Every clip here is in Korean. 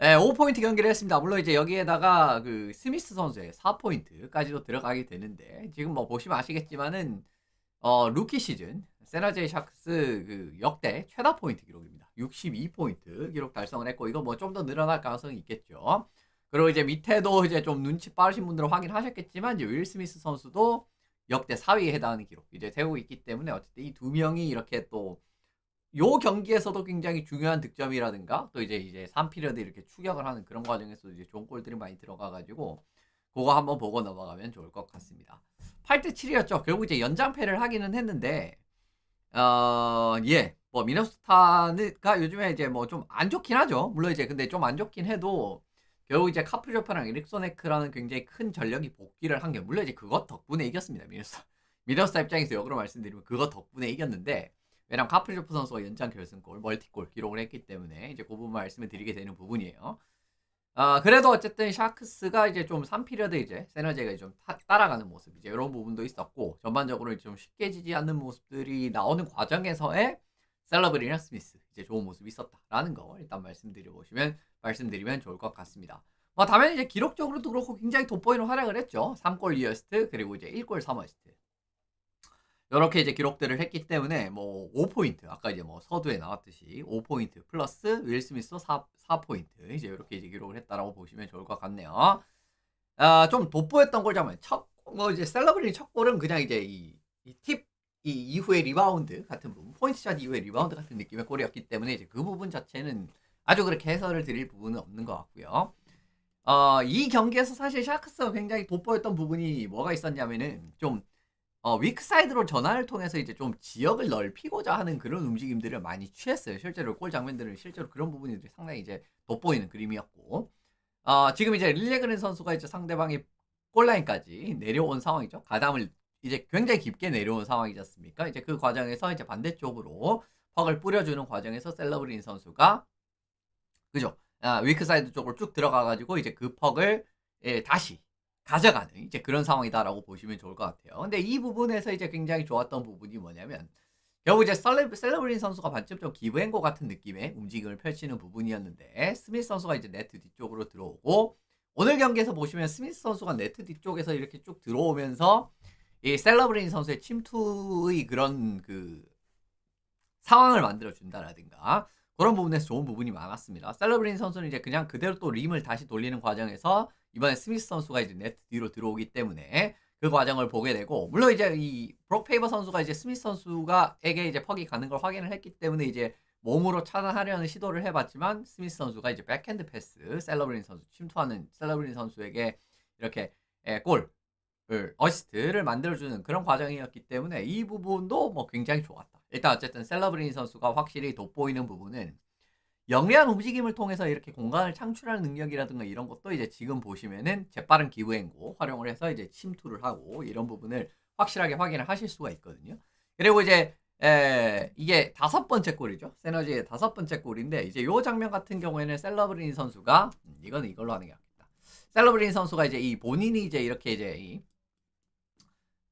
예, 5포인트 경기를 했습니다. 물론 이제 여기에다가 그 스미스 선수의 4포인트까지도 들어가게 되는데 지금 뭐 보시면 아시겠지만은 루키 시즌 세나제이 샤크스 그 역대 최다 포인트 기록입니다. 62포인트 기록 달성을 했고 이거 뭐 좀 더 늘어날 가능성이 있겠죠. 그리고 이제 밑에도 이제 좀 눈치 빠르신 분들은 확인하셨겠지만 이제 윌 스미스 선수도 역대 4위에 해당하는 기록 이제 세우고 있기 때문에 어쨌든 이 두 명이 이렇게 또 요 경기에서도 굉장히 중요한 득점이라든가 또 이제 3피리어드 이렇게 추격을 하는 그런 과정에서 이제 좋은 골들이 많이 들어가 가지고 그거 한번 보고 넘어가면 좋을 것 같습니다. 8대 7이었죠. 결국 이제 연장패를 하기는 했는데 예. 뭐 미네소타가 요즘에 이제 뭐 좀 안 좋긴 하죠. 물론 이제 근데 좀 안 좋긴 해도 결국 이제 카프리조파랑 에릭 소네크라는 굉장히 큰 전력이 복귀를 한 게 물론 이제 그것 덕분에 이겼습니다. 미네소타 입장에서 역으로 말씀드리면 그것 덕분에 이겼는데 왜냐면 카프리조프 선수가 연장 결승골, 멀티골 기록을 했기 때문에 이제 그 부분 말씀을 드리게 되는 부분이에요. 그래도 어쨌든 샤크스가 이제 좀 3피리어드 이제 세너제가 좀 따라가는 모습 이제 이런 부분도 있었고 전반적으로 좀 쉽게 지지 않는 모습들이 나오는 과정에서의 셀러브리랑 스미스 이제 좋은 모습이 있었다라는 거 일단 말씀드리면 좋을 것 같습니다. 뭐 다음에 이제 기록적으로도 그렇고 굉장히 돋보이는 활약을 했죠. 3골 2어시스트 그리고 이제 1골 3어시스트 이렇게 이제 기록들을 했기 때문에 뭐 5포인트 아까 이제 뭐 서두에 나왔듯이 5포인트 플러스 윌 스미스 4포인트 이제 이렇게 이제 기록을 했다라고 보시면 좋을 것 같네요. 좀 돋보였던 골 장면 뭐 이제 셀러브리 첫 골은 그냥 이제 이 이후에 리바운드 같은 부분 포인트샷 이후에 리바운드 같은 느낌의 골이었기 때문에 이제 그 부분 자체는 아주 그렇게 해설을 드릴 부분은 없는 것 같고요. 이 경기에서 사실 샤크스가 굉장히 돋보였던 부분이 뭐가 있었냐면은 좀 위크사이드로 전환을 통해서 이제 좀 지역을 넓히고자 하는 그런 움직임들을 많이 취했어요. 실제로 골 장면들은 실제로 그런 부분이 상당히 이제 돋보이는 그림이었고, 지금 이제 릴레그렌 선수가 이제 상대방의 골라인까지 내려온 상황이죠. 가담을 이제 굉장히 깊게 내려온 상황이지 않습니까? 이제 그 과정에서 이제 반대쪽으로 퍽을 뿌려주는 과정에서 셀러브린 선수가 그죠? 위크사이드 쪽으로 쭉 들어가가지고 이제 그 퍽을 다시 가져가는 이제 그런 상황이다라고 보시면 좋을 것 같아요. 근데 이 부분에서 이제 굉장히 좋았던 부분이 뭐냐면 결국 이제 셀러브린 선수가 반쯤 좀 기브앤고 같은 느낌의 움직임을 펼치는 부분이었는데 스미스 선수가 이제 네트 뒤쪽으로 들어오고 오늘 경기에서 보시면 스미스 선수가 네트 뒤쪽에서 이렇게 쭉 들어오면서 이 셀러브린 선수의 침투의 그런 그 상황을 만들어 준다라든가 그런 부분에서 좋은 부분이 많았습니다. 셀러브린 선수는 이제 그냥 그대로 또 림을 다시 돌리는 과정에서 이번에 스미스 선수가 이제 네트 뒤로 들어오기 때문에 그 과정을 보게 되고 물론 이제 이 브록 페이버 선수가 이제 스미스 선수가에게 이제 퍽이 가는 걸 확인을 했기 때문에 이제 몸으로 차단하려는 시도를 해봤지만 스미스 선수가 이제 백핸드 패스 셀러브린 선수 침투하는 셀러브린 선수에게 이렇게 골 어시스트를 만들어주는 그런 과정이었기 때문에 이 부분도 뭐 굉장히 좋았다. 일단 어쨌든 셀러브린 선수가 확실히 돋보이는 부분은 영리한 움직임을 통해서 이렇게 공간을 창출하는 능력이라든가 이런 것도 이제 지금 보시면은 재빠른 기브앤고 활용을 해서 이제 침투를 하고 이런 부분을 확실하게 확인을 하실 수가 있거든요. 그리고 이제 이게 5번째 골이죠. 세너지의 5번째 골인데 이제 요 장면 같은 경우에는 셀러브린 선수가 이거는 이걸로 하는 게 낫겠다. 셀러브린 선수가 이제 이 본인이 이제 이렇게 이제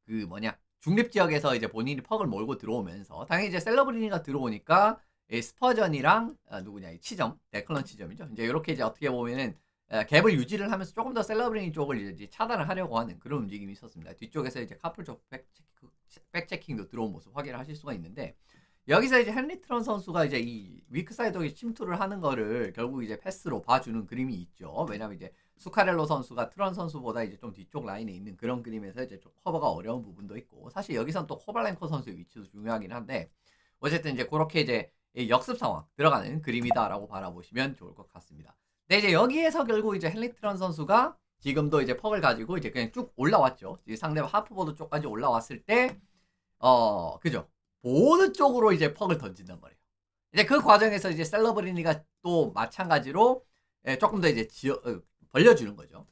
그 뭐냐 중립 지역에서 이제 본인이 퍽을 몰고 들어오면서 당연히 이제 셀러브리니가 들어오니까 스퍼전이랑 누구냐 이 치점 데클런 치점이죠. 이제 이렇게 이제 어떻게 보면은 갭을 유지를 하면서 조금 더 셀러브리니 쪽을 이제 차단을 하려고 하는 그런 움직임이 있었습니다. 뒤쪽에서 이제 카플 쪽 백체킹도 들어온 모습 확인을 하실 수가 있는데 여기서 이제 헨리 트런 선수가 이제 이 위크 사이드에 침투를 하는 거를 결국 이제 패스로 봐주는 그림이 있죠. 왜냐면 이제 수카렐로 선수가 트런 선수보다 이제 좀 뒤쪽 라인에 있는 그런 그림에서 이제 좀 커버가 어려운 부분도 있고 사실 여기선 또 코발렌코 선수의 위치도 중요하긴 한데 어쨌든 이제 그렇게 이제 역습 상황 들어가는 그림이다라고 바라보시면 좋을 것 같습니다. 근데 이제 여기에서 결국 이제 헨리 트런 선수가 지금도 이제 퍽을 가지고 이제 그냥 쭉 올라왔죠. 이제 상대방 하프보드 쪽까지 올라왔을 때 그죠? 보드 쪽으로 이제 퍽을 던진단 말이에요. 이제 그 과정에서 이제 셀러브리니가 또 마찬가지로 조금 더 이제 벌려주는 거죠.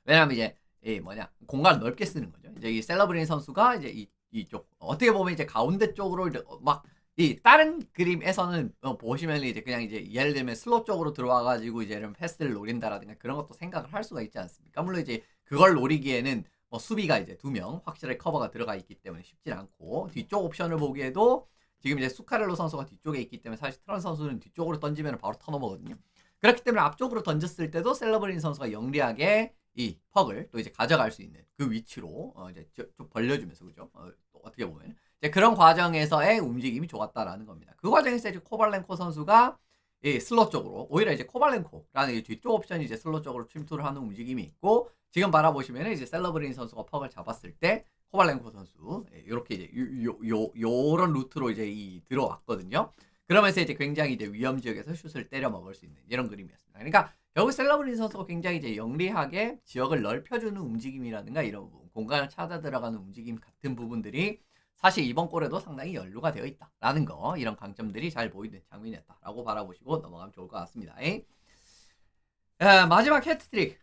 왜냐면 이제 이 뭐냐 공간을 넓게 쓰는 거죠. 이제 이 셀러브린 선수가 이제 이쪽 어떻게 보면 이제 가운데 쪽으로 막 이 다른 그림에서는 보시면 이제 그냥 이제 예를 들면 슬롯 쪽으로 들어와가지고 이제 이런 패스를 노린다라든가 그런 것도 생각을 할 수가 있지 않습니까? 물론 이제 그걸 노리기에는 뭐 수비가 이제 2명 확실하게 커버가 들어가 있기 때문에 쉽진 않고 뒤쪽 옵션을 보기에도 지금 이제 수카렐로 선수가 뒤쪽에 있기 때문에 사실 트런 선수는 뒤쪽으로 던지면 바로 턴오버거든요. 그렇기 때문에 앞쪽으로 던졌을 때도 셀러브린 선수가 영리하게 이 퍽을 또 이제 가져갈 수 있는 그 위치로 이제 좀 벌려주면서 그죠? 또 어떻게 보면 이제 그런 과정에서의 움직임이 좋았다라는 겁니다. 그 과정에서 이제 코발렌코 선수가 이 슬롯 쪽으로 오히려 이제 코발렌코라는 이 뒤쪽 옵션이 이제 슬롯 쪽으로 침투를 하는 움직임이 있고 지금 바라보시면 이제 셀러브린 선수가 퍽을 잡았을 때 코발렌코 선수 이렇게 이제 요런 루트로 이제 들어왔거든요. 그러면서 이제 굉장히 이제 위험 지역에서 슛을 때려 먹을 수 있는 이런 그림이었습니다. 그러니까 결국 셀러브린 선수가 굉장히 이제 영리하게 지역을 넓혀주는 움직임이라든가 이런 부분, 공간을 찾아 들어가는 움직임 같은 부분들이 사실 이번 골에도 상당히 연루가 되어 있다라는 거, 이런 강점들이 잘 보이는 장면이었다라고 바라보시고 넘어가면 좋을 것 같습니다. 마지막 해트트릭,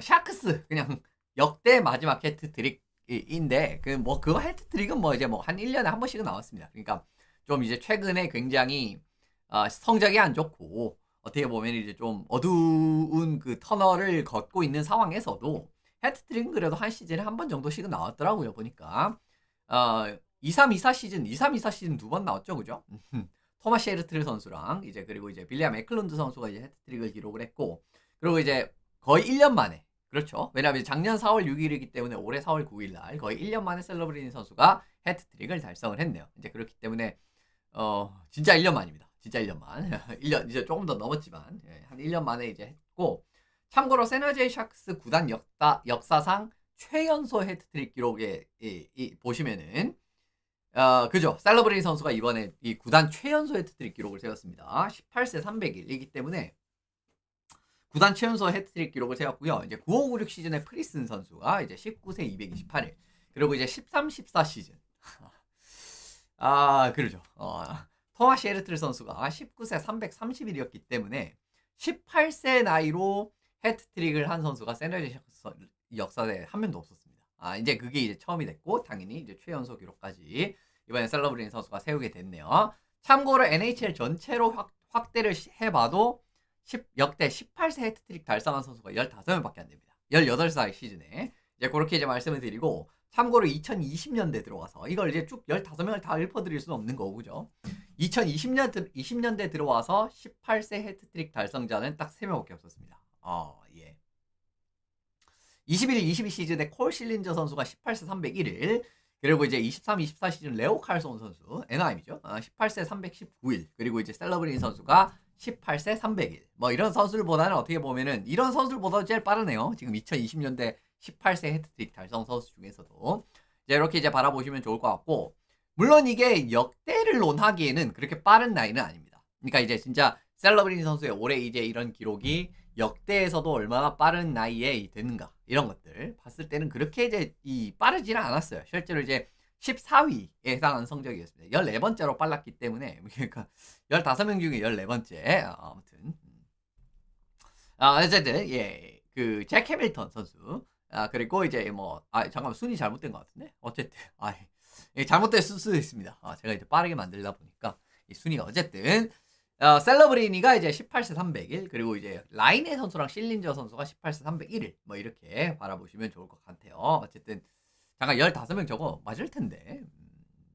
샤크스 그냥 역대 마지막 해트트릭인데 그거 해트트릭은 뭐 이제 뭐 한 1년에 한 번씩은 나왔습니다. 그러니까 좀 이제 최근에 굉장히 성적이 안 좋고 어떻게 보면 이제 좀 어두운 그 터널을 걷고 있는 상황에서도 해트트릭은 그래도 한 시즌에 한 번 정도씩은 나왔더라고요. 보니까 23-24 시즌 두 번 나왔죠, 그죠? 토마시 에르트르 선수랑 이제 그리고 이제 빌리암 에클룬드 선수가 이제 해트트릭을 기록을 했고, 그리고 이제 거의 1년 만에, 그렇죠? 왜냐하면 작년 4월 6일이기 때문에 올해 4월 9일 날 거의 1년 만에 셀러브린 선수가 해트트릭을 달성을 했네요. 이제 그렇기 때문에 진짜 1년 만입니다. 진짜 1년 만. 1년 이제 조금 더 넘었지만 한 1년 만에 이제 했고, 참고로 세너제이 샤크스 구단 역사상 최연소 해트트릭 기록에 보시면은 그죠? 셀러브린 선수가 이번에 이 구단 최연소 해트트릭 기록을 세웠습니다. 18세 300일이기 때문에 구단 최연소 해트트릭 기록을 세웠고요. 이제 9596 시즌에 프리슨 선수가 이제 19세 228일, 그리고 이제 13-14 시즌 그러죠. 토마시 에르트르 선수가 19세 330일이었기 때문에 18세 나이로 해트트릭을 한 선수가 세너제이 샤크스 역사에 한 명도 없었습니다. 이제 그게 이제 처음이 됐고, 당연히 이제 최연소 기록까지 이번에 셀러브린 선수가 세우게 됐네요. 참고로 NHL 전체로 확대를 해봐도 역대 18세 해트트릭 달성한 선수가 15명밖에 안 됩니다. 18살 시즌에. 이제 그렇게 이제 말씀을 드리고, 참고로 2020년대 들어와서 이걸 이제 쭉 15명을 다 읊어드릴 수는 없는 거고, 그죠? 2020년대 들어와서 18세 해트트릭 달성자는 딱 3명밖에 없었습니다. 21, 22 시즌에 콜 실린저 선수가 18세 301일, 그리고 이제 23, 24 시즌 레오 칼손 선수, NIM이죠. 18세 319일, 그리고 이제 셀러브린 선수가 18세 300일. 뭐 이런 선수들보다는 어떻게 보면은 이런 선수들보다 제일 빠르네요. 지금 2020년대 18세 해트트릭 달성 선수 중에서도. 이제 이렇게 이제 바라보시면 좋을 것 같고, 물론 이게 역대를 논하기에는 그렇게 빠른 나이는 아닙니다. 그러니까 이제 진짜 셀러브린 선수의 올해 이제 이런 기록이 역대에서도 얼마나 빠른 나이에 되는가, 이런 것들 봤을 때는 그렇게 이제 빠르지는 않았어요. 실제로 이제 14위에 해당하는 성적이었습니다. 14번째로 빨랐기 때문에, 그러니까 15명 중에 14번째. 아무튼 어쨌든 그 잭 해밀턴 선수, 그리고 이제 뭐 잠깐만, 순위 잘못된 것 같은데, 어쨌든 잘못됐을 수도 있습니다. 제가 이제 빠르게 만들다 보니까 이 순위가 어쨌든 셀러브리니가 이제 18세 300일, 그리고 이제 라인의 선수랑 실린저 선수가 18세 301일, 뭐 이렇게 바라보시면 좋을 것 같아요. 어쨌든 잠깐 15명 저거 맞을 텐데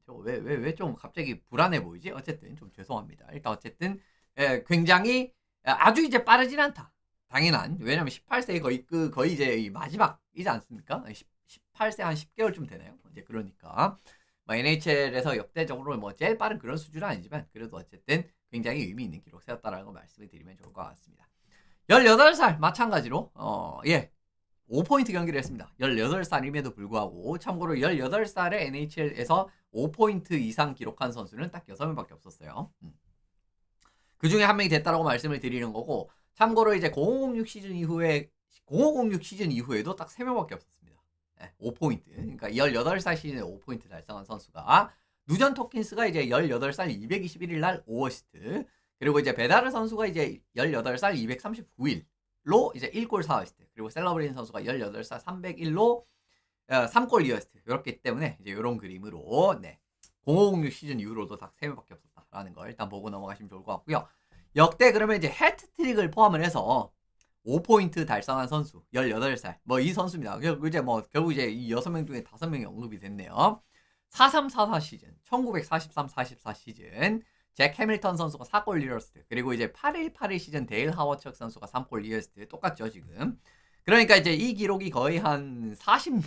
저거 왜 좀 갑자기 불안해 보이지? 어쨌든 좀 죄송합니다. 일단 어쨌든 굉장히 아주 이제 빠르진 않다. 당연한, 왜냐면 18세 거의 이제 이 마지막이지 않습니까? 18세 한 10개월쯤 되나요? 이제 그러니까 뭐 NHL에서 역대적으로 뭐 제일 빠른 그런 수준은 아니지만 그래도 어쨌든 굉장히 의미 있는 기록 세웠다라는 거 말씀을 드리면 좋을 것 같습니다. 18살 마찬가지로 5포인트 경기를 했습니다. 18살임에도 불구하고, 참고로 18살에 NHL에서 5포인트 이상 기록한 선수는 딱 6명밖에 없었어요. 그 중에 한 명이 됐다라고 말씀을 드리는 거고, 참고로 이제 0506 시즌 이후에도 딱 3명밖에 없었습니다. 5포인트. 그러니까 18살 시즌에 5포인트 달성한 선수가 누전 토킨스가 이제 18살 221일 날 5어시스트, 그리고 이제 베다르 선수가 이제 18살 239일로 이제 1골 4어시스트, 그리고 셀러브린 선수가 18살 301로 3골 2어시스트. 그렇기 때문에 이제 이런 그림으로 0506 시즌 이후로도 딱 3명밖에 없었다라는 걸 일단 보고 넘어가시면 좋을 것 같고요. 역대 그러면 이제 해트트릭을 포함을 해서 5포인트 달성한 선수 18살 뭐 이 선수입니다. 결국 이제 이 6명 중에 5명이 언급이 됐네요. 43-44 시즌, 1943-44 시즌 잭 해밀턴 선수가 4골 리어스트, 그리고 이제 8181 시즌 데일 하워척 선수가 3골 리어스트 똑같죠 지금. 그러니까 이제 이 기록이 거의 한 40년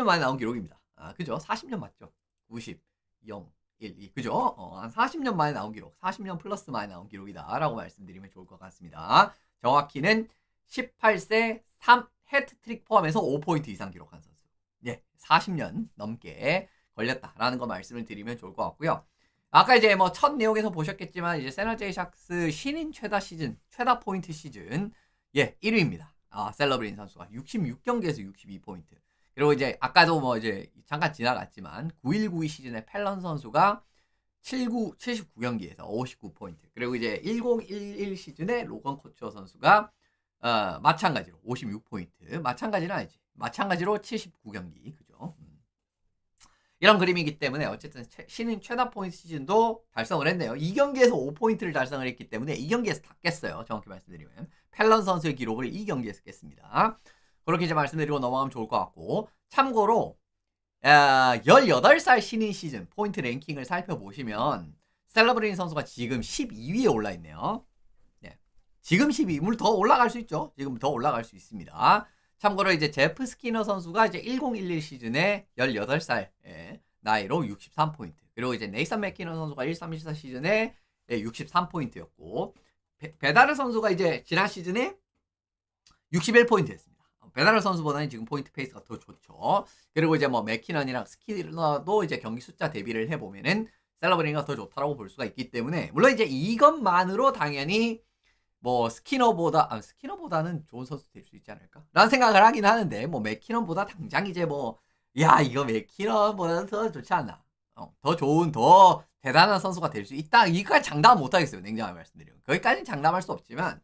만에 나온 기록입니다. 그죠? 40년 맞죠? 90, 0, 1, 2 그죠? 한 40년 만에 나온 기록, 40년 플러스 만에 나온 기록이다라고 말씀드리면 좋을 것 같습니다. 정확히는 18세 3 해트트릭 포함해서 5포인트 이상 기록한 선수. 예, 40년 넘게 걸렸다라는 거 말씀을 드리면 좋을 것 같고요. 아까 이제 뭐 첫 내용에서 보셨겠지만 이제 세나제이 샥스 신인 최다 포인트 시즌 1위입니다. 셀러브린 선수가 66경기에서 62포인트. 그리고 이제 아까도 뭐 이제 잠깐 지나갔지만 9192 시즌에 펠런 선수가 79경기에서 59포인트. 그리고 이제 1011 시즌에 로건 코처 선수가 마찬가지로 56포인트. 마찬가지는 아니지. 마찬가지로 79경기. 그죠? 이런 그림이기 때문에 어쨌든 신인 최다 포인트 시즌도 달성을 했네요. 2경기에서 5포인트를 달성을 했기 때문에 2경기에서 다 깼어요. 정확히 말씀드리면. 펠런 선수의 기록을 2경기에서 깼습니다. 그렇게 이제 말씀드리고 넘어가면 좋을 것 같고, 참고로 18살 신인 시즌 포인트 랭킹을 살펴보시면 셀러브린 선수가 지금 12위에 올라 있네요. 네. 지금 12위. 물론 더 올라갈 수 있죠. 지금 더 올라갈 수 있습니다. 참고로 이제 제프 스키너 선수가 이제 1011 시즌에 18살 나이로 63포인트. 그리고 이제 네이선 맥키너 선수가 1314 시즌에 63포인트였고, 베다르 선수가 이제 지난 시즌에 61포인트였습니다. 베다르 선수보다는 지금 포인트 페이스가 더 좋죠. 그리고 이제 뭐 맥키넌이랑 스키너도 이제 경기 숫자 대비를 해보면은 셀러브린이가 더 좋다라고 볼 수가 있기 때문에, 물론 이제 이것만으로 당연히 뭐 스키너보다는 좋은 선수 될 수 있지 않을까? 라는 생각을 하긴 하는데, 뭐 맥키넌보다 당장 이제 뭐 이거 맥키넌보다는 더 좋지 않나? 더 좋은, 더 대단한 선수가 될 수 있다. 이거까지 장담은 못하겠어요. 냉정하게 말씀드리면. 거기까지는 장담할 수 없지만,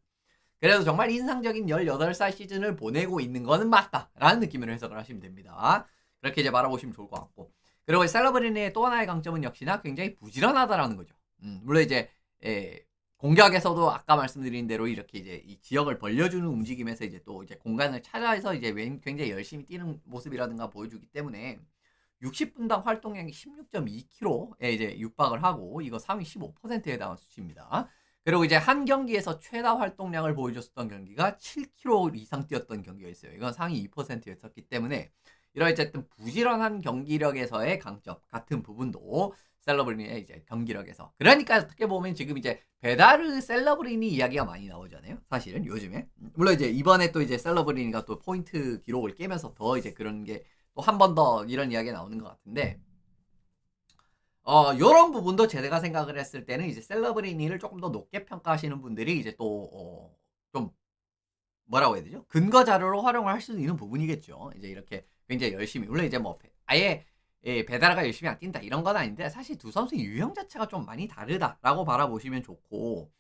그래도 정말 인상적인 18살 시즌을 보내고 있는 거는 맞다라는 느낌으로 해석을 하시면 됩니다. 그렇게 이제 바라보시면 좋을 것 같고, 그리고 셀러브린의 또 하나의 강점은 역시나 굉장히 부지런하다라는 거죠. 물론 이제 공격에서도 아까 말씀드린 대로 이렇게 이제 이 지역을 벌려주는 움직임에서 이제 또 이제 공간을 찾아서 이제 굉장히 열심히 뛰는 모습이라든가 보여주기 때문에 60분당 활동량이 16.2km에 이제 육박을 하고, 이거 상위 15%에 해당하는 수치입니다. 그리고 이제 한 경기에서 최다 활동량을 보여줬었던 경기가 7km 이상 뛰었던 경기가 있어요. 이건 상위 2%였었기 때문에 이런 어쨌든 부지런한 경기력에서의 강점 같은 부분도 셀러브린의 이제 경기력에서, 그러니까 어떻게 보면 지금 이제 베다르 셀러브린이 이야기가 많이 나오잖아요. 사실은 요즘에. 물론 이제 이번에 또 이제 셀러브린이가 또 포인트 기록을 깨면서 더 이제 그런 게 또 한 번 더 이런 이야기가 나오는 것 같은데, 요런 부분도 제가 생각을 했을 때는 이제 셀러브리니를 조금 더 높게 평가하시는 분들이 이제 또 좀 뭐라고 해야 되죠? 근거 자료로 활용을 할 수 있는 부분이겠죠. 이제 이렇게 굉장히 열심히, 물론 이제 뭐 아예 베다르가 열심히 안 뛴다 이런 건 아닌데, 사실 두 선수의 유형 자체가 좀 많이 다르다라고 바라보시면 좋고,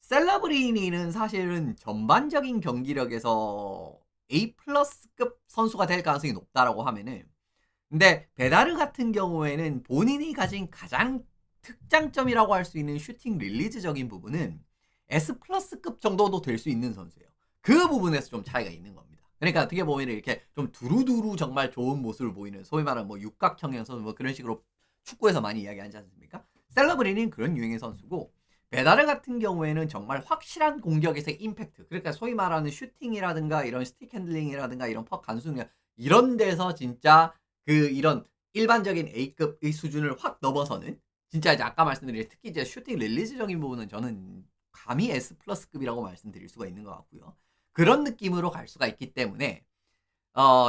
셀러브리니는 사실은 전반적인 경기력에서 A+급 선수가 될 가능성이 높다라고 하면은, 근데 베다르 같은 경우에는 본인이 가진 가장 특장점이라고 할 수 있는 슈팅 릴리즈적인 부분은 S+급 정도도 될 수 있는 선수예요. 그 부분에서 좀 차이가 있는 겁니다. 그러니까 어떻게 보면 이렇게 좀 두루두루 정말 좋은 모습을 보이는, 소위 말하는 뭐 육각형의 선수, 뭐 그런 식으로 축구에서 많이 이야기하지 않습니까? 셀러브리는 그런 유형의 선수고, 베다르 같은 경우에는 정말 확실한 공격에서의 임팩트, 그러니까 소위 말하는 슈팅이라든가 이런 스틱 핸들링이라든가 이런 퍽 간수능, 이런 데서 진짜 이런 일반적인 A급의 수준을 확 넘어서는, 진짜 이제 아까 말씀드린 특히 이제 슈팅 릴리즈적인 부분은 저는 감히 S+급이라고 말씀드릴 수가 있는 것 같고요. 그런 느낌으로 갈 수가 있기 때문에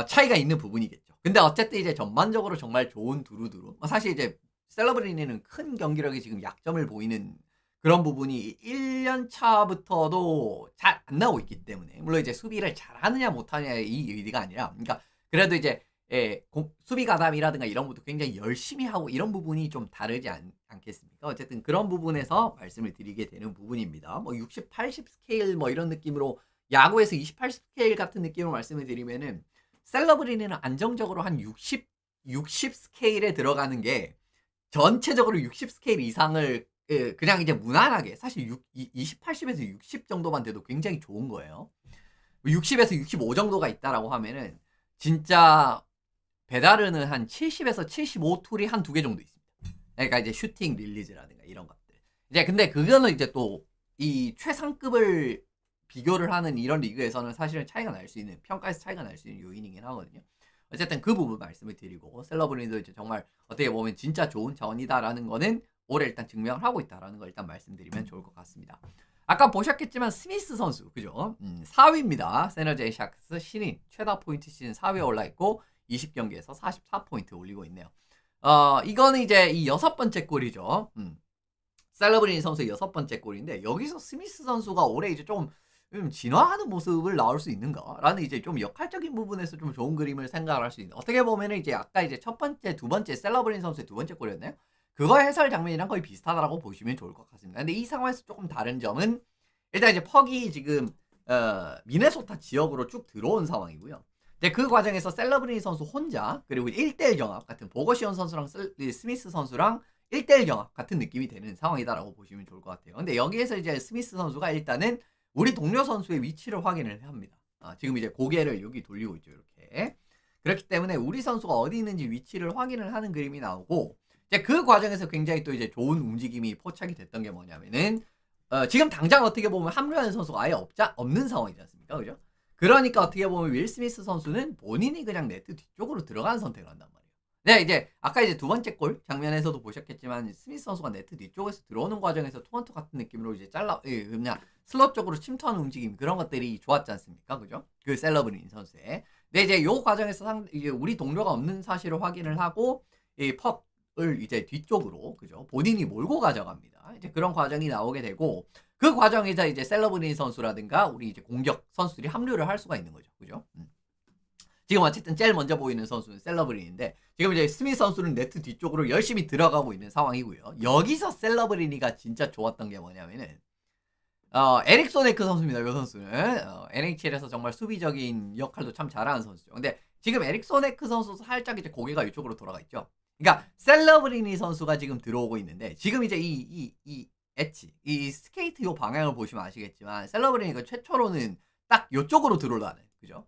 차이가 있는 부분이겠죠. 근데 어쨌든 이제 전반적으로 정말 좋은 두루두루, 사실 이제 셀러브리니는 큰 경기력이 지금 약점을 보이는 그런 부분이 1년 차부터도 잘 안 나오고 있기 때문에, 물론 이제 수비를 잘하느냐 못하느냐의 이 의미가 아니라, 그러니까 그래도 이제 수비 가담이라든가 이런 것도 굉장히 열심히 하고 이런 부분이 좀 다르지 않겠습니까? 어쨌든 그런 부분에서 말씀을 드리게 되는 부분입니다. 뭐 60, 80 스케일 뭐 이런 느낌으로, 야구에서 28 스케일 같은 느낌으로 말씀을 드리면은 셀러브리니는 안정적으로 한 60 스케일에 들어가는 게, 전체적으로 60 스케일 이상을 그냥 이제 무난하게, 사실 20, 80에서 60 정도만 돼도 굉장히 좋은 거예요. 60에서 65 정도가 있다라고 하면은 진짜 베다르는 한 70에서 75 툴이 한 2개 정도 있습니다. 그러니까 이제 슈팅 릴리즈라든가 이런 것들. 이제 근데 그거는 이제 또 이 최상급을 비교를 하는 이런 리그에서는 사실은 차이가 날 수 있는 평가에서 차이가 날 수 있는 요인이긴 하거든요. 어쨌든 그 부분 말씀을 드리고 셀러브린도 이제 정말 어떻게 보면 진짜 좋은 자원이다라는 거는 올해 일단 증명을 하고 있다라는 걸 일단 말씀드리면 좋을 것 같습니다. 아까 보셨겠지만 스미스 선수 그죠? 4위입니다. 세너제이 샤크스 신인 최다 포인트 시즌 4위에 올라 있고 20경기에서 44포인트 올리고 있네요. 이거는 이제 이 6번째 골이죠. 셀러브린 선수의 6번째 골인데 여기서 스미스 선수가 올해 이제 좀 진화하는 모습을 나올 수 있는가라는 이제 좀 역할적인 부분에서 좀 좋은 그림을 생각을 할 수 있는. 어떻게 보면은 이제 아까 이제 첫 번째, 두 번째 셀러브린 선수의 두 번째 골이었나요? 그거 해설 장면이랑 거의 비슷하다라고 보시면 좋을 것 같습니다. 근데 이 상황에서 조금 다른 점은 일단 이제 퍽이 지금 미네소타 지역으로 쭉 들어온 상황이고요. 근데 그 과정에서 셀러브린 선수 혼자 그리고 1대1 경합 같은 보거시온 선수랑 스미스 선수랑 1대1 경합 같은 느낌이 되는 상황이다라고 보시면 좋을 것 같아요. 근데 여기에서 이제 스미스 선수가 일단은 우리 동료 선수의 위치를 확인을 합니다. 지금 이제 고개를 여기 돌리고 있죠. 이렇게. 그렇기 때문에 우리 선수가 어디 있는지 위치를 확인을 하는 그림이 나오고 이제 그 과정에서 굉장히 또 이제 좋은 움직임이 포착이 됐던 게 뭐냐면은 지금 당장 어떻게 보면 합류하는 선수가 아예 없는 상황이지 않습니까? 그죠? 그러니까 어떻게 보면 윌 스미스 선수는 본인이 그냥 네트 뒤쪽으로 들어가는 선택을 한단 말이에요. 네, 이제 아까 이제 두 번째 골 장면에서도 보셨겠지만 스미스 선수가 네트 뒤쪽에서 들어오는 과정에서 투원투 같은 느낌으로 이제 그냥 슬롯 쪽으로 침투하는 움직임 그런 것들이 좋았지 않습니까? 그죠? 그 셀러브린 선수의. 근데 이제 요 과정에서 이제 우리 동료가 없는 사실을 확인을 하고 이 퍽을 이제 뒤쪽으로 그죠? 본인이 몰고 가져갑니다. 이제 그런 과정이 나오게 되고 그 과정에서 이제 셀러브린 선수라든가 우리 이제 공격 선수들이 합류를 할 수가 있는 거죠. 그죠? 지금 어쨌든 제일 먼저 보이는 선수는 셀러브린인데 지금 이제 스미스 선수는 네트 뒤쪽으로 열심히 들어가고 있는 상황이고요. 여기서 셀러브린이가 진짜 좋았던 게 뭐냐면은 에릭 소네크 선수입니다. 이 선수는 NHL에서 정말 수비적인 역할도 참 잘하는 선수죠. 근데 지금 에릭 소네크 선수 살짝 이제 고개가 이쪽으로 돌아가 있죠. 그러니까 셀러브리니 선수가 지금 들어오고 있는데 지금 이제 이 스케이트 요 방향을 보시면 아시겠지만 셀러브리니가 최초로는 딱 요쪽으로 들어오라는 그죠?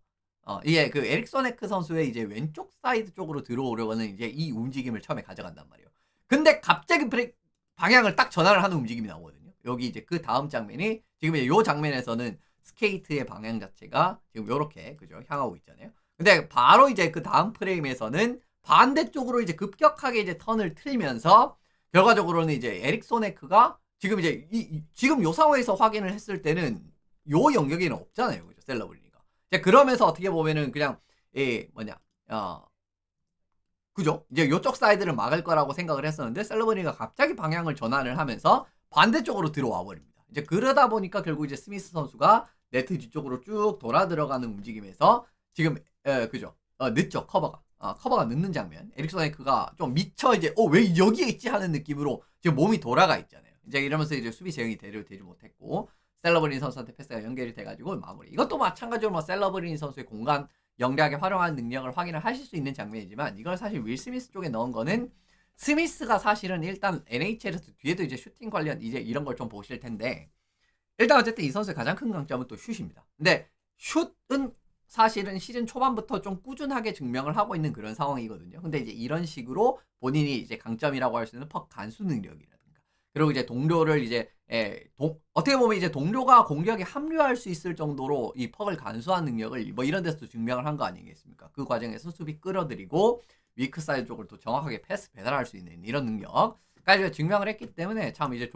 이게 그 에릭 소네크 선수의 이제 왼쪽 사이드 쪽으로 들어오려고는 이제 이 움직임을 처음에 가져간단 말이에요. 근데 갑자기 방향을 딱 전환을 하는 움직임이 나오거든요. 여기 이제 그 다음 장면이 지금 이제 요 장면에서는 스케이트의 방향 자체가 지금 요렇게 그죠? 향하고 있잖아요. 근데 바로 이제 그 다음 프레임에서는 반대쪽으로 이제 급격하게 이제 턴을 틀면서 결과적으로는 이제 에릭 소네크가 지금 이제 지금 요 상황에서 확인을 했을 때는 요 영역에는 없잖아요. 그죠? 셀러브리니가. 그러면서 어떻게 보면은 그냥 그죠? 이제 요쪽 사이드를 막을 거라고 생각을 했었는데 셀러브리니가 갑자기 방향을 전환을 하면서 반대쪽으로 들어와 버립니다. 이제 그러다 보니까 결국 이제 스미스 선수가 네트 뒤쪽으로 쭉 돌아 들어가는 움직임에서 지금 그죠? 늦죠 커버가 늦는 장면. 에릭슨 에크가 좀 미쳐 이제 왜 여기에 있지 하는 느낌으로 지금 몸이 돌아가 있잖아요. 이제 이러면서 이제 수비 제형이 되지 못했고 셀러브린 선수한테 패스가 연결이 돼가지고 마무리. 이것도 마찬가지로 뭐 셀러브린 선수의 공간 영리하게 활용하는 능력을 확인을 하실 수 있는 장면이지만 이걸 사실 윌 스미스 쪽에 넣은 거는 스미스가 사실은 일단 NHL에서 뒤에도 이제 슈팅 관련 이제 이런 걸 좀 보실 텐데 일단 어쨌든 이 선수의 가장 큰 강점은 또 슛입니다. 근데 슛은 사실은 시즌 초반부터 좀 꾸준하게 증명을 하고 있는 그런 상황이거든요. 근데 이제 이런 식으로 본인이 이제 강점이라고 할 수 있는 퍽 간수 능력이라든가 그리고 이제 동료를 이제 어떻게 보면 이제 동료가 공격에 합류할 수 있을 정도로 이 퍽을 간수한 능력을 뭐 이런 데서도 증명을 한 거 아니겠습니까? 그 과정에서 수비 끌어들이고 위크 사이드 쪽을 또 정확하게 패스 배달할 수 있는 이런 능력까지 증명을 했기 때문에 참 이제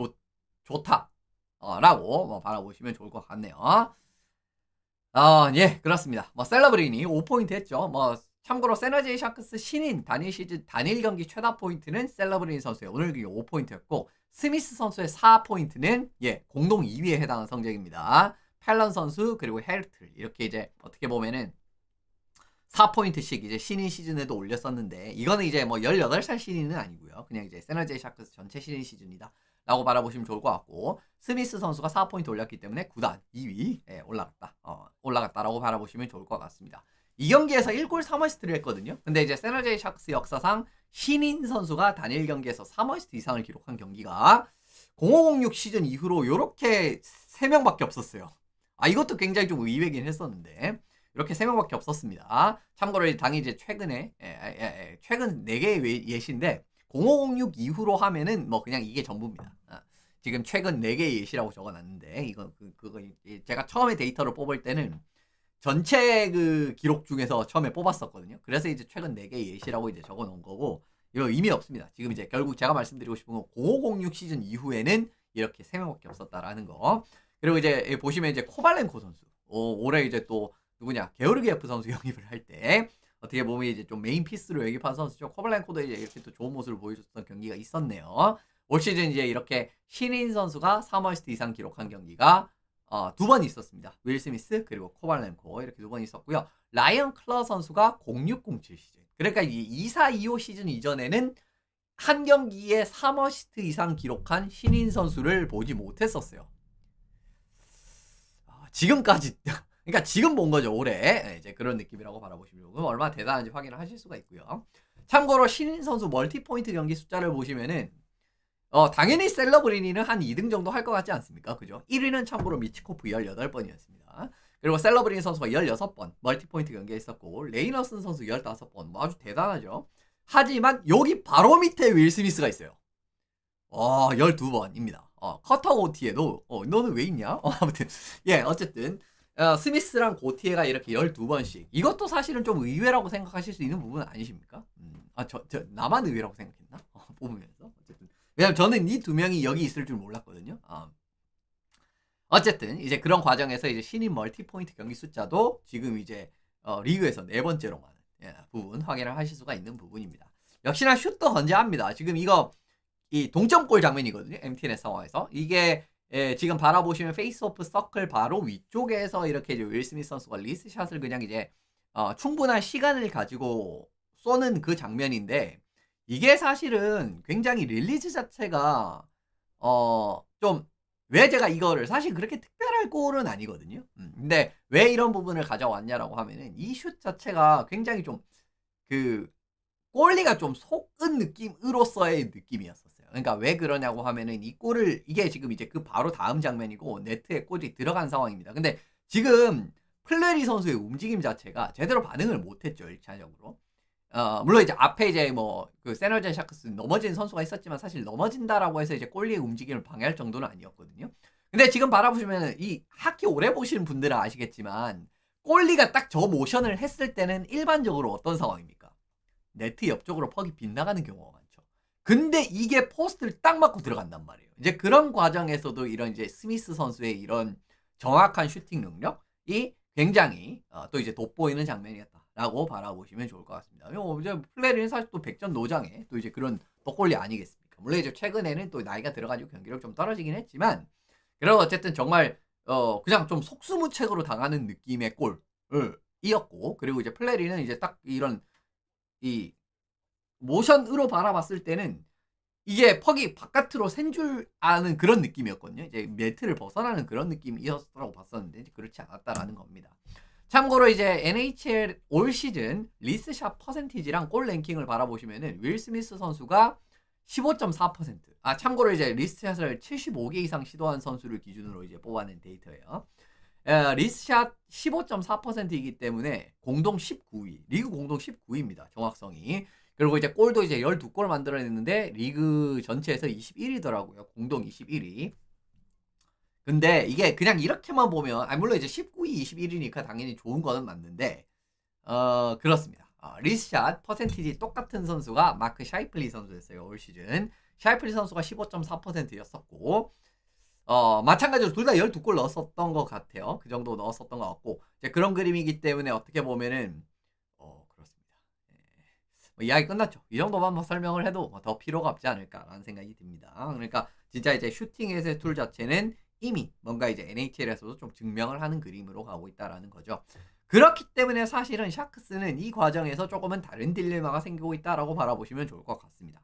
좋다. 라고 뭐 바라보시면 좋을 것 같네요. 예, 그렇습니다. 뭐 셀러브린이 5포인트 했죠. 뭐 참고로 세너제이 샤크스 신인 단일 경기 최다 포인트는 셀러브린 선수의 오늘 경기 5포인트였고 스미스 선수의 4포인트는 공동 2위에 해당하는 성적입니다. 팔런 선수 그리고 헤르틀 이렇게 이제 어떻게 보면은 4포인트씩 이제 신인 시즌에도 올렸었는데 이거는 이제 뭐 18살 신인은 아니고요. 그냥 이제 세너제이 샤크스 전체 신인 시즌이다. 라고 바라보시면 좋을 것 같고 스미스 선수가 4포인트 올렸기 때문에 9단 2위에 올라갔다라고 바라보시면 좋을 것 같습니다. 이 경기에서 1골 3어시스트를 했거든요. 근데 이제 세너제이 샤크스 역사상 신인 선수가 단일 경기에서 3어시스트 이상을 기록한 경기가 0506 시즌 이후로 이렇게 3명밖에 없었어요. 이것도 굉장히 좀 의외긴 했었는데 이렇게 3명밖에 없었습니다. 참고로 당이 이제 최근 4개의 예시인데 0506 이후로 하면은 뭐 그냥 이게 전부입니다. 지금 최근 4개의 예시라고 적어놨는데 이건 그거 제가 처음에 데이터를 뽑을 때는 전체 그 기록 중에서 처음에 뽑았었거든요. 그래서 이제 최근 4개의 예시라고 이제 적어놓은 거고 이거 의미 없습니다. 지금 이제 결국 제가 말씀드리고 싶은 건 0506 시즌 이후에는 이렇게 3명밖에 없었다라는 거. 그리고 이제 보시면 이제 코발렌코 선수 올해 이제 또 누구냐 게오르기에프 선수 영입을 할 때 어떻게 보면 이제 좀 메인 피스로 영입한 선수죠. 코발렌코도 이제 이렇게 또 좋은 모습을 보여줬던 경기가 있었네요. 올 시즌 이제 이렇게 신인 선수가 3어시스트 이상 기록한 경기가 2번 있었습니다. 윌 스미스 그리고 코발렌코 이렇게 2번 있었고요. 라이언 클러 선수가 0607 시즌. 그러니까 이 2425 시즌 이전에는 한 경기에 3어시스트 이상 기록한 신인 선수를 보지 못했었어요. 지금까지 그러니까 지금 본 거죠. 올해 이제 그런 느낌이라고 바라보시면 얼마나 대단한지 확인을 하실 수가 있고요. 참고로 신인 선수 멀티포인트 경기 숫자를 보시면은 당연히 셀러브리니는 한 2등 정도 할 것 같지 않습니까? 그죠? 1위는 참고로 미치코프 18번이었습니다. 그리고 셀러브리니 선수가 16번 멀티포인트 경기에 있었고 레이너슨 선수 15번 뭐 아주 대단하죠. 하지만 여기 바로 밑에 윌 스미스가 있어요. 12번입니다. 커터 고티에도 너는 왜 있냐? 아무튼 예 어쨌든 스미스랑 고티에가 이렇게 12번씩 이것도 사실은 좀 의외라고 생각하실 수 있는 부분은 아니십니까? 저 나만 의외라고 생각했나? 뽑으면서 어쨌든 왜냐면 저는 이 2명이 여기 있을 줄 몰랐거든요. 어쨌든 이제 그런 과정에서 이제 신인 멀티포인트 경기 숫자도 지금 이제 리그에서 4번째로 많은 부분 확인을 하실 수가 있는 부분입니다. 역시나 슛도 건재합니다. 지금 이거 이 동점골 장면이거든요. MTN의 상황에서 이게 지금 바라보시면 페이스오프 서클 바로 위쪽에서 이렇게 이제 윌 스미스 선수가 리스샷을 그냥 이제 충분한 시간을 가지고 쏘는 그 장면인데 이게 사실은 굉장히 릴리즈 자체가 좀 왜 제가 이거를 사실 그렇게 특별할 골은 아니거든요. 근데 왜 이런 부분을 가져왔냐라고 하면은 이 슛 자체가 굉장히 좀 그 골리가 좀 속은 느낌으로서의 느낌이었었어요. 그러니까 왜 그러냐고 하면은 이 골을 이게 지금 이제 그 바로 다음 장면이고 네트에 골이 들어간 상황입니다. 근데 지금 플레리 선수의 움직임 자체가 제대로 반응을 못했죠 1차적으로. 물론 이제 앞에 이제 뭐 그 세너제 샤크스 넘어진 선수가 있었지만 사실 넘어진다라고 해서 이제 골리의 움직임을 방해할 정도는 아니었거든요. 근데 지금 바라보시면 이 하키 오래 보시는 분들은 아시겠지만 골리가 딱 저 모션을 했을 때는 일반적으로 어떤 상황입니까? 네트 옆쪽으로 퍽이 빗나가는 경우가 많죠. 근데 이게 포스트를 딱 맞고 들어간단 말이에요. 이제 그런 과정에서도 이런 이제 스미스 선수의 이런 정확한 슈팅 능력이 굉장히 또 이제 돋보이는 장면이었다라고 바라보시면 좋을 것 같습니다. 이제 플레리는 사실 또 100전 노장에 또 이제 그런 덕골리 아니겠습니까? 물론 이제 최근에는 또 나이가 들어가지고 경기력 좀 떨어지긴 했지만 그래도 어쨌든 정말 그냥 좀 속수무책으로 당하는 느낌의 골을 이었고 그리고 이제 플레리는 이제 딱 이런 이 모션으로 바라봤을 때는 이게 퍽이 바깥으로 샌 줄 아는 그런 느낌이었거든요. 이제 매트를 벗어나는 그런 느낌이었다고 봤었는데 그렇지 않았다라는 겁니다. 참고로 이제 NHL 올 시즌 리스샷 퍼센티지랑 골 랭킹을 바라보시면은 윌 스미스 선수가 15.4%. 참고로 이제 리스샷을 75개 이상 시도한 선수를 기준으로 이제 뽑아낸 데이터예요. 리스샷 15.4%이기 때문에 공동 19위, 리그 공동 19위입니다. 정확성이. 그리고 이제 골도 이제 12골 만들어냈는데 리그 전체에서 21위더라고요. 공동 21위. 근데 이게 그냥 이렇게만 보면 물론 이제 19위, 21위니까 당연히 좋은 거는 맞는데 그렇습니다. 리스샷 퍼센티지 똑같은 선수가 마크 샤이플리 선수였어요. 올 시즌. 샤이플리 선수가 15.4%였었고 마찬가지로 둘 다 12골 넣었었던 것 같아요. 그 정도 넣었었던 것 같고 이제 그런 그림이기 때문에 어떻게 보면은 그렇습니다. 뭐 이야기 끝났죠. 이 정도만 뭐 설명을 해도 더 필요가 없지 않을까라는 생각이 듭니다. 그러니까 진짜 이제 슈팅의 툴 자체는 이미 뭔가 이제 NHL에서도 좀 증명을 하는 그림으로 가고 있다라는 거죠. 그렇기 때문에 사실은 샤크스는 이 과정에서 조금은 다른 딜레마가 생기고 있다라고 바라보시면 좋을 것 같습니다.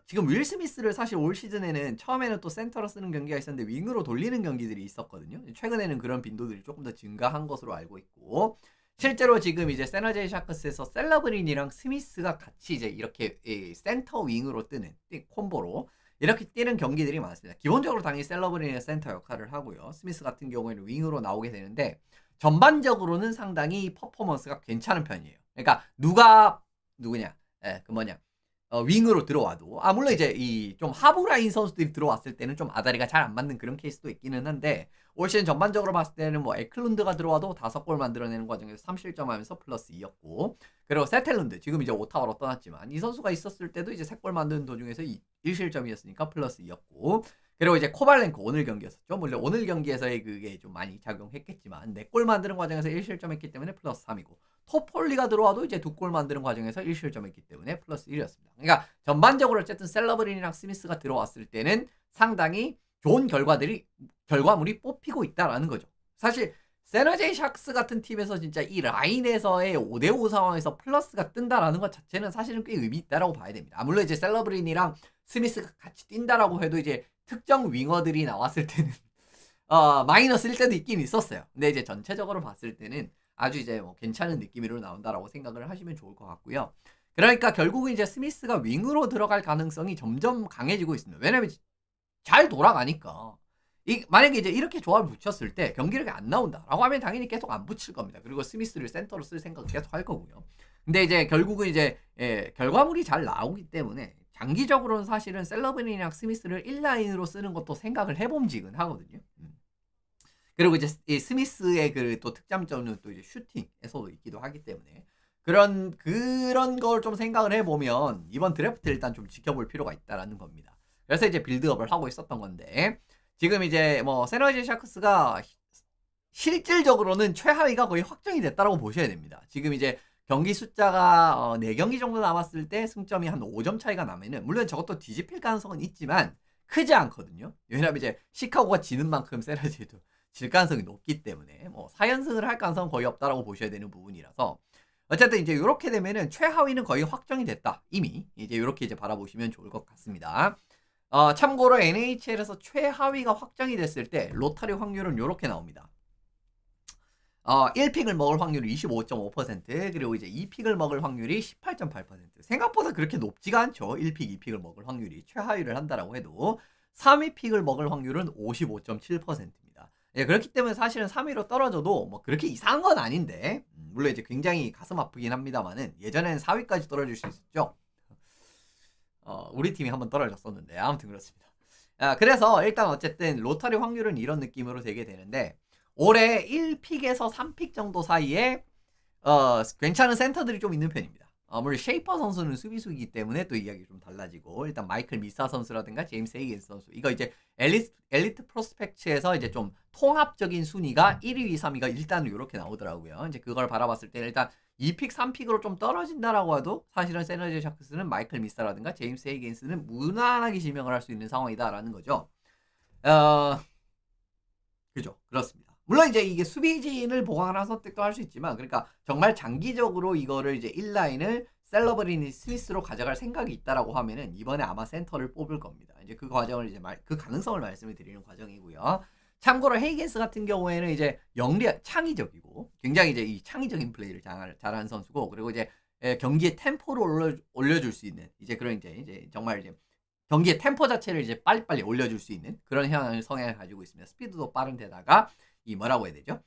지금 윌 스미스를 사실 올 시즌에는 처음에는 또 센터로 쓰는 경기가 있었는데 윙으로 돌리는 경기들이 있었거든요. 최근에는 그런 빈도들이 조금 더 증가한 것으로 알고 있고 실제로 지금 이제 세너제이 샤크스에서 셀러브린이랑 스미스가 같이 이제 이렇게 센터 윙으로 뜨는 콤보로 이렇게 뛰는 경기들이 많습니다. 기본적으로 당연히 셀러브린이 센터 역할을 하고요. 스미스 같은 경우에는 윙으로 나오게 되는데 전반적으로는 상당히 퍼포먼스가 괜찮은 편이에요. 그러니까 누구냐? 예, 그 뭐냐. 윙으로 들어와도 물론 이제 이 좀 하부 라인 선수들이 들어왔을 때는 좀 아다리가 잘 안 맞는 그런 케이스도 있기는 한데 올 시즌 전반적으로 봤을 때는 뭐 에클룬드가 들어와도 5골 만들어내는 과정에서 3실점하면서 플러스 2였고 그리고 세텔룬드 지금 이제 오타와로 떠났지만 이 선수가 있었을 때도 이제 3골 만드는 도중에서 1실점이었으니까 플러스 2였고 그리고 이제 코발렌코 오늘 경기였었죠. 물론 오늘 경기에서의 그게 좀 많이 작용했겠지만 4골 만드는 과정에서 1실점했기 때문에 플러스 3이고 토폴리가 들어와도 이제 2골 만드는 과정에서 1실점했기 때문에 플러스 1이었습니다. 그러니까 전반적으로 어쨌든 셀러브린이랑 스미스가 들어왔을 때는 상당히 좋은 결과물이 뽑히고 있다라는 거죠. 사실 세너제이 샥스 같은 팀에서 진짜 이 라인에서의 5대5 상황에서 플러스가 뜬다라는 것 자체는 사실은 꽤 의미 있다라고 봐야 됩니다. 물론 이제 셀러브린이랑 스미스가 같이 뛴다라고 해도 이제 특정 윙어들이 나왔을 때는 마이너스일 때도 있긴 있었어요. 근데 이제 전체적으로 봤을 때는 아주 이제 뭐 괜찮은 느낌으로 나온다라고 생각을 하시면 좋을 것 같고요. 그러니까 결국은 이제 스미스가 윙으로 들어갈 가능성이 점점 강해지고 있습니다. 왜냐면 잘 돌아가니까. 만약에 이제 이렇게 조합을 붙였을 때 경기력이 안 나온다라고 하면 당연히 계속 안 붙일 겁니다. 그리고 스미스를 센터로 쓸 생각을 계속 할 거고요. 근데 이제 결국은 이제 결과물이 잘 나오기 때문에 장기적으로는 사실은 셀러브린이랑 스미스를 1라인으로 쓰는 것도 생각을 해봄직은 하거든요. 그리고 이제 이 스미스의 그 또 특장점은 또 이제 슈팅에서도 있기도 하기 때문에 그런 걸 좀 생각을 해보면 이번 드래프트 일단 좀 지켜볼 필요가 있다라는 겁니다. 그래서 이제 빌드업을 하고 있었던 건데 지금 이제 뭐 세너제이 샤크스가 실질적으로는 최하위가 거의 확정이 됐다라고 보셔야 됩니다. 지금 이제 경기 숫자가 4경기 정도 남았을 때 승점이 한 5점 차이가 나면은 물론 저것도 뒤집힐 가능성은 있지만 크지 않거든요. 왜냐면 이제 시카고가 지는 만큼 세너제이도 질 가능성이 높기 때문에 뭐 4연승을 할 가능성은 거의 없다라고 보셔야 되는 부분이라서 어쨌든 이제 이렇게 되면은 최하위는 거의 확정이 됐다. 이미 이제 이렇게 이제 바라보시면 좋을 것 같습니다. 참고로 NHL에서 최하위가 확정이 됐을 때 로터리 확률은 이렇게 나옵니다. 1픽을 먹을 확률이 25.5% 그리고 이제 2픽을 먹을 확률이 18.8% 생각보다 그렇게 높지가 않죠. 1픽, 2픽을 먹을 확률이 최하위를 한다라고 해도 3위 픽을 먹을 확률은 55.7%입니다. 예, 그렇기 때문에 사실은 3위로 떨어져도 뭐 그렇게 이상한 건 아닌데 물론 이제 굉장히 가슴 아프긴 합니다만은 예전에는 4위까지 떨어질 수 있었죠. 우리 팀이 한번 떨어졌었는데 아무튼 그렇습니다. 그래서 일단 어쨌든 로터리 확률은 이런 느낌으로 되게 되는데 올해 1픽에서 3픽 정도 사이에 괜찮은 센터들이 좀 있는 편입니다. 물론 쉐이퍼 선수는 수비수이기 때문에 또 이야기 좀 달라지고 일단 마이클 미사 선수라든가 제임스 헤이긴스 선수 이거 이제 엘리트 프로스펙츠에서 이제 좀 통합적인 순위가 1위, 2, 3위가 일단 이렇게 나오더라고요. 이제 그걸 바라봤을 때 일단 2픽, 3픽으로 좀 떨어진다라고 해도 사실은 세너제이 샤크스는 마이클 미사라든가 제임스 헤이긴스는 무난하게 지명을 할 수 있는 상황이다라는 거죠. 그죠. 그렇습니다. 물론 이제 이게 수비진을 보강하는 선택도 할 수 있지만 그러니까 정말 장기적으로 이거를 이제 1라인을 셀러브린 스미스로 가져갈 생각이 있다라고 하면은 이번에 아마 센터를 뽑을 겁니다. 이제 그 과정을 이제 그 가능성을 말씀을 드리는 과정이고요. 참고로 헤이겐스 같은 경우에는 이제 창의적이고 굉장히 이제 이 창의적인 플레이를 잘하는 선수고 그리고 이제 경기의 템포를 올려줄 수 있는 이제 그런 이제 정말 이제 경기의 템포 자체를 이제 빨리빨리 올려줄 수 있는 그런 성향을 가지고 있습니다. 스피드도 빠른 데다가 이 뭐라고 해야 되죠?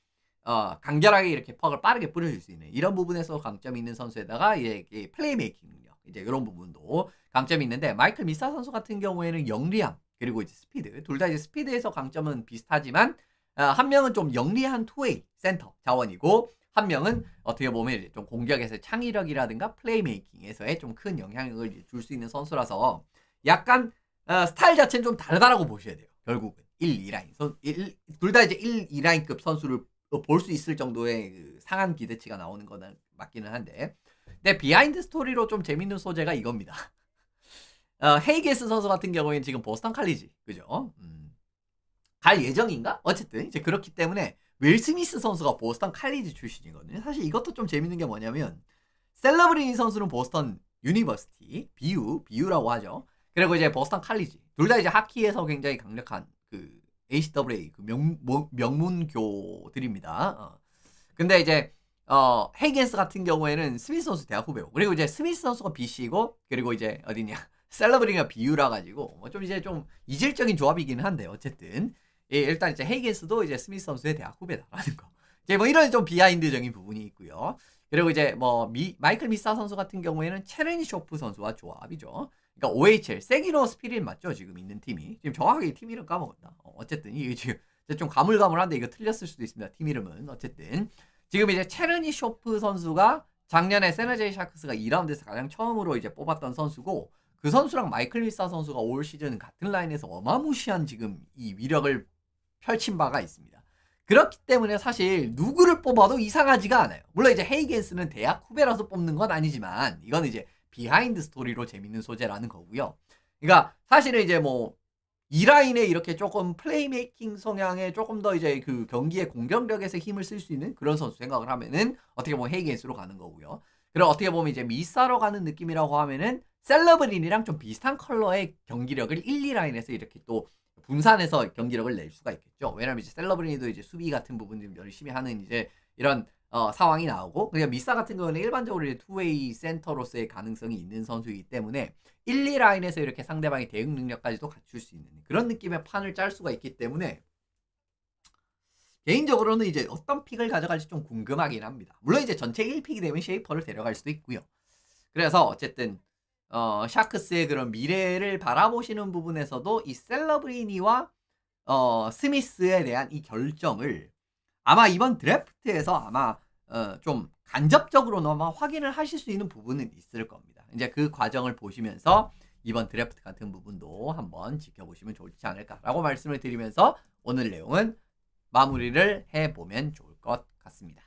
간결하게 이렇게 퍽을 빠르게 뿌려줄 수 있는 이런 부분에서 강점이 있는 선수에다가 이제 플레이메이킹 능력 이제 이런 부분도 강점이 있는데 마이클 미사 선수 같은 경우에는 영리함 그리고 이제 스피드 둘 다 이제 스피드에서 강점은 비슷하지만 한 명은 좀 영리한 투웨이 센터 자원이고 한 명은 어떻게 보면 좀 공격에서 창의력이라든가 플레이메이킹에서의 좀 큰 영향력을 줄 수 있는 선수라서 약간 스타일 자체는 좀 다르다라고 보셔야 돼요. 결국은 1, 2라인 둘 다 이제 1, 2라인급 선수를 볼 수 있을 정도의 그 상한 기대치가 나오는 거는 맞기는 한데 근데 비하인드 스토리로 좀 재밌는 소재가 이겁니다. 헤이게스 선수 같은 경우에는 지금 보스턴 칼리지 그죠? 갈 예정인가? 어쨌든 이제 그렇기 때문에 윌 스미스 선수가 보스턴 칼리지 출신이거든요. 사실 이것도 좀 재밌는 게 뭐냐면 셀러브린 선수는 보스턴 유니버시티 BU라고 하죠. 그리고 이제 보스턴 칼리지 둘 다 이제 하키에서 굉장히 강력한 그 ACWA 그 명문교들입니다. 근데 이제 헤이겐스 같은 경우에는 스미스 선수 대학 후배고 그리고 이제 스미스 선수가 BC고 그리고 이제 어디냐 셀러브링이가 BU라 가지고 좀 이제 좀 이질적인 조합이기는 한데 어쨌든 일단 이제 헤이겐스도 이제 스미스 선수의 대학 후배다라는 거. 이제 뭐 이런 좀 비하인드적인 부분이 있고요. 그리고 이제 뭐 마이클 미사 선수 같은 경우에는 체르니쇼프 선수와 조합이죠. 그러니까 OHL 세기로 스피릿 맞죠? 지금 있는 팀이. 지금 정확하게 팀 이름 까먹었다. 어쨌든 이게 지금 좀 가물가물한데 이거 틀렸을 수도 있습니다. 팀 이름은. 어쨌든 지금 이제 체르니쇼프 선수가 작년에 세너제이 샤크스가 2라운드에서 가장 처음으로 이제 뽑았던 선수고 그 선수랑 마이클 미사 선수가 올 시즌 같은 라인에서 어마무시한 지금 이 위력을 펼친 바가 있습니다. 그렇기 때문에 사실 누구를 뽑아도 이상하지가 않아요. 물론 이제 헤이겐스는 대학 후배라서 뽑는 건 아니지만 이건 이제 비하인드 스토리로 재밌는 소재라는 거고요. 그러니까 사실은 이제 뭐 이 라인에 이렇게 조금 플레이메이킹 성향에 조금 더 이제 그 경기의 공격력에서 힘을 쓸 수 있는 그런 선수 생각을 하면은 어떻게 보면 헤이겐스로 가는 거고요. 그리고 어떻게 보면 이제 미사로 가는 느낌이라고 하면은 셀러브린이랑 좀 비슷한 컬러의 경기력을 1, 2라인에서 이렇게 또 분산해서 경기력을 낼 수가 있겠죠. 왜냐면 이제 셀러브린이도 이제 수비 같은 부분 좀 열심히 하는 이제 이런 상황이 나오고, 그러니까 미사 같은 경우는 일반적으로 이제 투웨이 센터로서의 가능성이 있는 선수이기 때문에 1, 2라인에서 이렇게 상대방의 대응 능력까지도 갖출 수 있는 그런 느낌의 판을 짤 수가 있기 때문에 개인적으로는 이제 어떤 픽을 가져갈지 좀 궁금하긴 합니다. 물론 이제 전체 1픽이 되면 쉐이퍼를 데려갈 수도 있고요. 그래서 어쨌든 샤크스의 그런 미래를 바라보시는 부분에서도 이 셀러브리니와 스미스에 대한 이 결정을 아마 이번 드래프트에서 아마 좀 간접적으로나마 확인을 하실 수 있는 부분은 있을 겁니다. 이제 그 과정을 보시면서 이번 드래프트 같은 부분도 한번 지켜보시면 좋지 않을까라고 말씀을 드리면서 오늘 내용은 마무리를 해보면 좋을 것 같습니다.